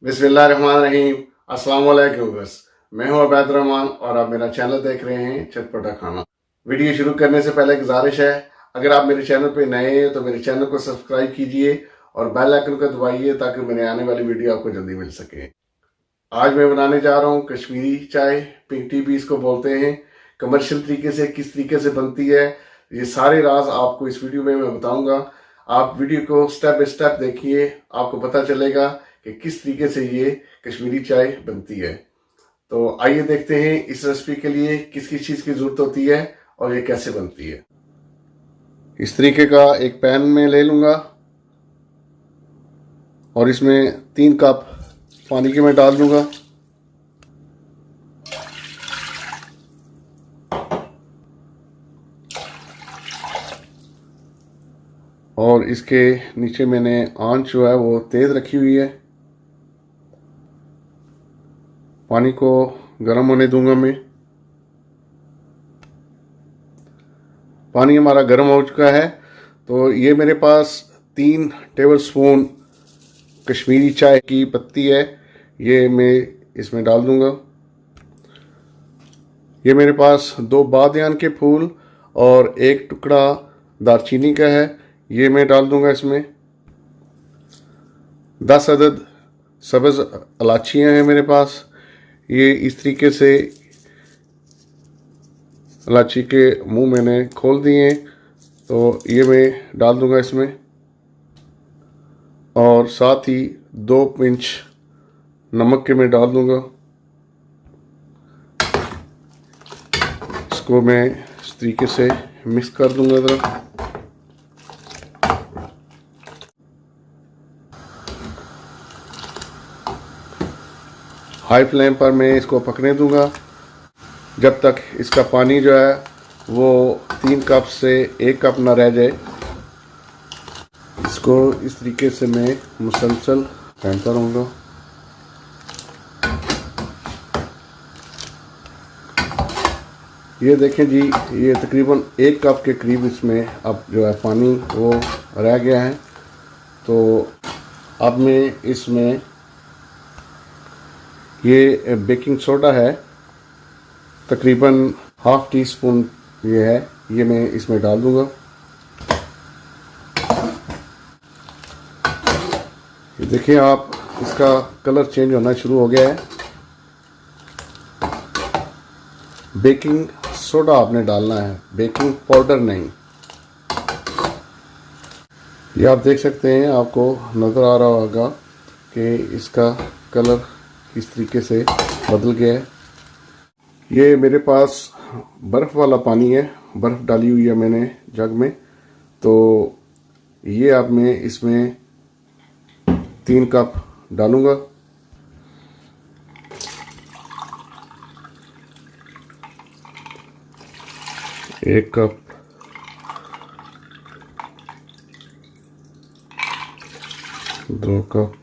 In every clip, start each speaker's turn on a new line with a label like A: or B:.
A: बिस्मिल्लाहिर्रहमानिर्रहीम। अस्सलाम वालेकुम व्यूअर्स, मैं हूं अबैद रहमान और आप मेरा चैनल देख रहे हैं चटपटा खाना। वीडियो शुरू करने से पहले गुजारिश है, अगर आप मेरे चैनल पे नए हैं तो मेरे चैनल को सब्सक्राइब कीजिए और बेल आइकन को दबाइए ताकि मेरे आने वाली वीडियो आपको जल्दी मिल सके। आज मैं बनाने जा रहा हूँ कश्मीरी चाय, पिंक टी भी इसको बोलते हैं। कमर्शियल तरीके से किस तरीके से बनती है, ये सारे राज आपको इस वीडियो में मैं बताऊंगा। आप वीडियो को स्टेप बाय स्टेप देखिए, आपको पता चलेगा कि किस तरीके से ये कश्मीरी चाय बनती है। तो आइए देखते हैं इस रेसिपी के लिए किस किस चीज़ की ज़रूरत होती है और ये कैसे बनती है। इस तरीके का एक पैन में ले लूँगा और इसमें 3 कप पानी के मैं डाल दूँगा। और इसके नीचे मैंने आंच जो है वो तेज़ रखी हुई है। पानी को गर्म होने दूंगा मैं। पानी हमारा गर्म हो चुका है, तो ये मेरे पास 3 टेबलस्पून कश्मीरी चाय की पत्ती है, ये मैं इसमें डाल दूंगा। ये मेरे पास 2 बादियान के फूल और 1 टुकड़ा दालचीनी का है, ये मैं डाल दूंगा इसमें। 10 अदद सब्ज़ इलायचियाँ हैं मेरे पास, ये इस तरीके से इलायची के मुंह मैंने खोल दिए, तो ये मैं डाल दूंगा इसमें। और साथ ही 2 पिंच नमक के मैं डाल दूंगा। इसको मैं इस तरीके से मिक्स कर दूंगा ज़रा। हाई फ्लेम पर मैं इसको पकने दूंगा जब तक इसका पानी जो है वो 3 कप से 1 कप ना रह जाए। इसको इस तरीके से मैं मुसलसल फेंटता रहूँगा। ये देखें जी, ये तकरीबन 1 कप के करीब इसमें अब जो है पानी वो रह गया है। तो अब मैं इसमें ये बेकिंग सोडा है, तकरीबन ½ टीस्पून ये है, ये मैं इसमें डाल दूंगा। ये देखिए आप, इसका कलर चेंज होना शुरू हो गया है। बेकिंग सोडा आपने डालना है, बेकिंग पाउडर नहीं। ये आप देख सकते हैं, आपको नज़र आ रहा होगा कि इसका कलर किस तरीके से बदल गया है। ये मेरे पास बर्फ़ वाला पानी है, बर्फ़ डाली हुई है मैंने जग में। तो ये अब मैं इसमें 3 कप डालूँगा। एक कप, 2 कप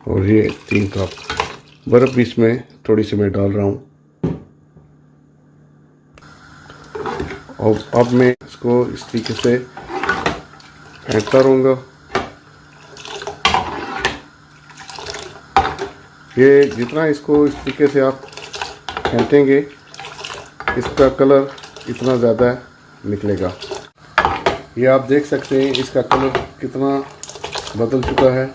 A: और ये 3 कप बर्फ़ भी इसमें थोड़ी सी मैं डाल रहा हूँ। और अब मैं इसको इस तरीके से फेंटता रहूँगा। ये जितना इसको इस तरीके से आप फेंटेंगे, इसका कलर इतना ज़्यादा निकलेगा। ये आप देख सकते हैं इसका कलर कितना बदल चुका है।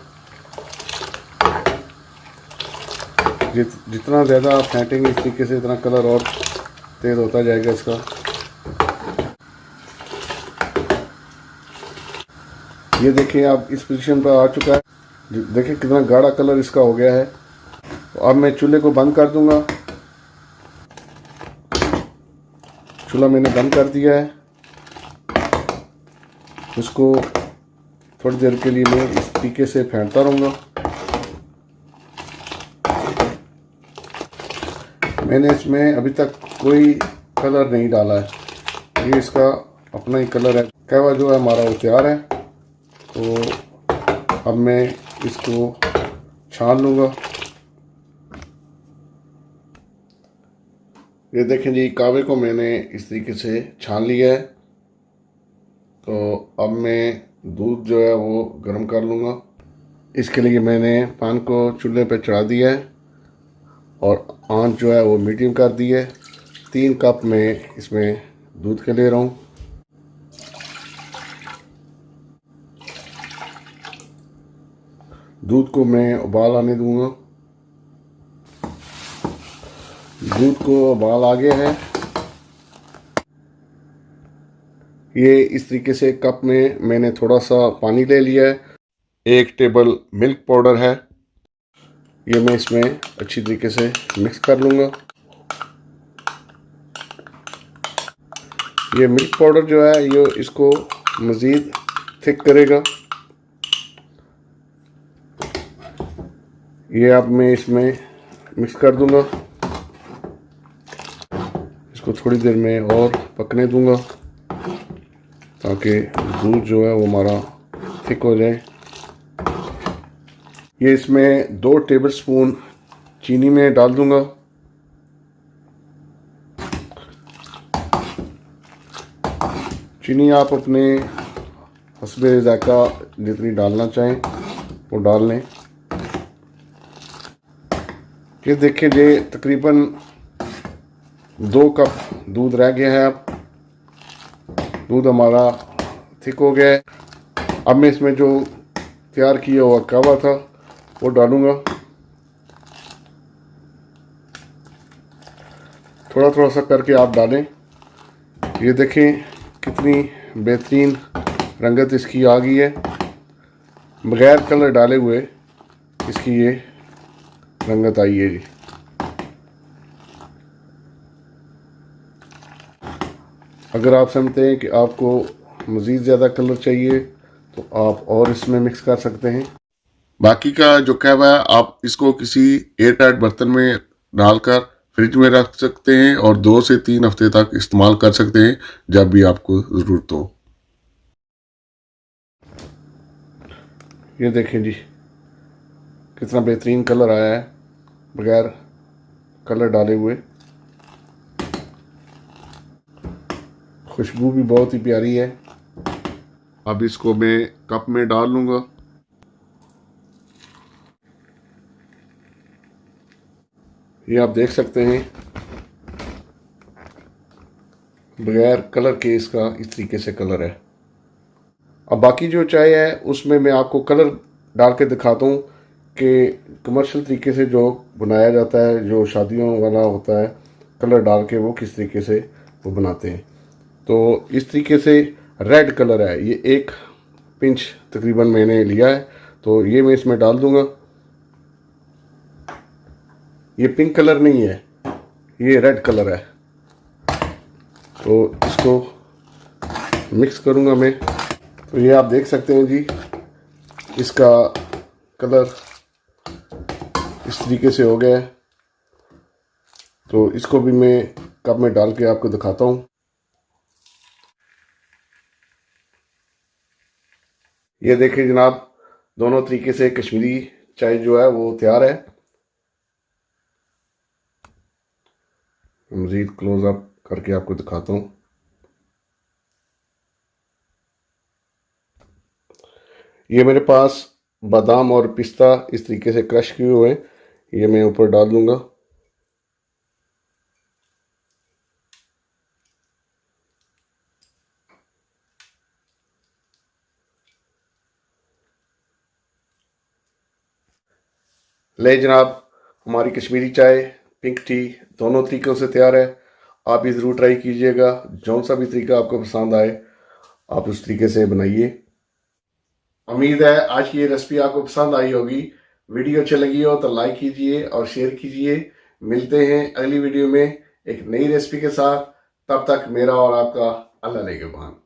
A: जितना ज़्यादा आप फेंटेंगे इस तरीके से, इतना कलर और तेज़ होता जाएगा इसका। ये देखिए आप, इस पोजीशन पर आ चुका है। देखिए कितना गाढ़ा कलर इसका हो गया है। तो अब मैं चूल्हे को बंद कर दूंगा। चूल्हा मैंने बंद कर दिया है। उसको थोड़ी देर के लिए मैं इस तरीके से फेंटता रहूँगा। मैंने इसमें अभी तक कोई कलर नहीं डाला है, ये इसका अपना ही कलर है। कहवा जो है हमारा वो तैयार है। तो अब मैं इसको छान लूँगा। ये देखें जी, कहवे को मैंने इस तरीके से छान लिया है। तो अब मैं दूध जो है वो गर्म कर लूँगा। इसके लिए मैंने पान को चूल्हे पर चढ़ा दिया है और आंच जो है वो मीडियम कर दी है। 3 कप में इसमें दूध के ले रहा हूँ। दूध को मैं उबाल आने दूंगा। दूध को उबाल आ गया है। ये इस तरीके से कप में मैंने थोड़ा सा पानी ले लिया है। 1 टेबल मिल्क पाउडर है, ये मैं इसमें अच्छी तरीके से मिक्स कर लूँगा। ये मिल्क पाउडर जो है ये इसको मज़ीद थिक करेगा। ये अब मैं इसमें मिक्स कर दूँगा। इसको थोड़ी देर में और पकने दूँगा ताकि दूध जो है वो हमारा थिक हो जाए। ये इसमें 2 टेबलस्पून चीनी में डाल दूंगा। चीनी आप अपने हस्बे ज़ायक़ा जितनी डालना चाहें वो डाल लें। ये देखिए ये तकरीबन 2 कप दूध रह गया है। अब दूध हमारा थिक हो गया है। अब मैं इसमें जो तैयार किया हुआ कहवा था वो डालूंगा। थोड़ा थोड़ा सा करके आप डालें। ये देखें कितनी बेहतरीन रंगत इसकी आ गई है। बगैर कलर डाले हुए इसकी ये रंगत आई है जी। अगर आप समझते हैं कि आपको मज़ीद ज़्यादा कलर चाहिए तो आप और इसमें मिक्स कर सकते हैं। बाकी का जो कहवा है आप इसको किसी एयर टाइट बर्तन में डालकर फ्रिज में रख सकते हैं और 2 से 3 हफ्ते तक इस्तेमाल कर सकते हैं जब भी आपको ज़रूरत हो। ये देखें जी कितना बेहतरीन कलर आया है बगैर कलर डाले हुए। खुशबू भी बहुत ही प्यारी है। अब इसको मैं कप में डाल लूँगा। ये आप देख सकते हैं बगैर कलर के इसका इस तरीके से कलर है। अब बाकी जो चाय है उसमें मैं आपको कलर डाल के दिखाता हूँ कि कमर्शियल तरीके से जो बनाया जाता है, जो शादियों वाला होता है, कलर डाल के वो किस तरीके से वो बनाते हैं। तो इस तरीके से रेड कलर है। ये 1 पिंच तकरीबन मैंने लिया है तो ये मैं इसमें डाल दूँगा। ये पिंक कलर नहीं है, ये रेड कलर है। तो इसको मिक्स करूँगा मैं। तो ये आप देख सकते हैं जी इसका कलर इस तरीके से हो गया है। तो इसको भी मैं कप में डाल के आपको दिखाता हूँ। ये देखिए जनाब दोनों तरीके से कश्मीरी चाय जो है वो तैयार है। मज़ीद क्लोज अप करके आपको दिखाता हूँ। ये मेरे पास बादाम और पिस्ता इस तरीके से क्रश किए हुए हैं, ये मैं ऊपर डाल दूंगा। ले जनाब हमारी कश्मीरी चाय, पिंक टी दोनों तरीक़ों से तैयार है। आप भी ज़रूर ट्राई कीजिएगा। जौन सा भी तरीका आपको पसंद आए आप उस तरीके से बनाइए। उम्मीद है आज की ये रेसिपी आपको पसंद आई होगी। वीडियो अच्छी लगी हो तो लाइक कीजिए और शेयर कीजिए। मिलते हैं अगली वीडियो में एक नई रेसिपी के साथ। तब तक मेरा और आपका अल्लाह नेगहबान।